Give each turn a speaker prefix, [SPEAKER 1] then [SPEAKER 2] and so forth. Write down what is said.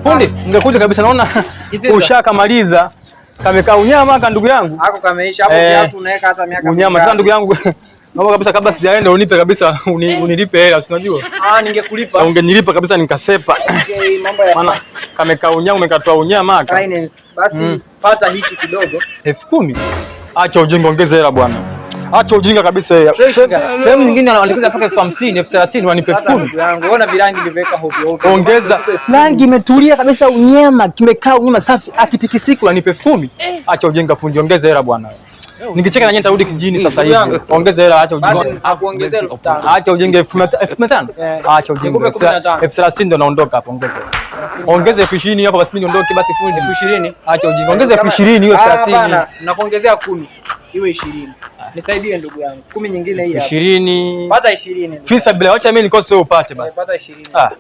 [SPEAKER 1] Fundi, ungekuja kabisa, naona ushakamaliza. Kamekaa unyama ka ndugu yangu.
[SPEAKER 2] Hako kameisha hapo, viatu unaweka hata miaka.
[SPEAKER 1] Unyama sana ndugu yangu. Naomba kabisa kabla sijaenda unipe kabisa, unilipe hela, si unajua?
[SPEAKER 2] Ningekulipa.
[SPEAKER 1] Ungenilipa kabisa nikasepa.
[SPEAKER 2] Okay, mambo ya
[SPEAKER 1] maana kamekaa unyama, umekatoa unyama ka.
[SPEAKER 2] Finance. Basi pata hichi kidogo.
[SPEAKER 1] 10,000. Acha ujinga, ongeza hela bwana. Acha ujinga kabisa. Sehemu nyingine wanaelekeza mpaka 50,000, 30,000 wanipe 10,000.
[SPEAKER 2] Yangu unaona virangi vimeweka hovyo hovyo.
[SPEAKER 1] Ongeza. Rangi imetulia kabisa, unyama kimekaa unyama safi, akitikisika wanipe 10,000. Acha ujinga fundi, ongeza hela bwana. Nikicheka na nyinyi nitarudi kijini sasa hivi. Ongeza hela, acha ujinga.
[SPEAKER 2] Basi akuongezea 5,000.
[SPEAKER 1] Acha ujinga 5,000. Acha ujinga. 30,000 ndo naondoka hapo, ongeza. Ongeza 20,000 hapo basi mimi niondoke basi fundi. 20,000. Acha ujinga. Ongeza 20,000 iwe 30.
[SPEAKER 2] Nakuongezea 10 iwe 20. Nisaidie ndugu yangu. 10 nyingine hii hapa.
[SPEAKER 1] 20.
[SPEAKER 2] Pata 20.
[SPEAKER 1] Fisa bila, acha mimi nikose wewe upate basi.
[SPEAKER 2] Pata 20.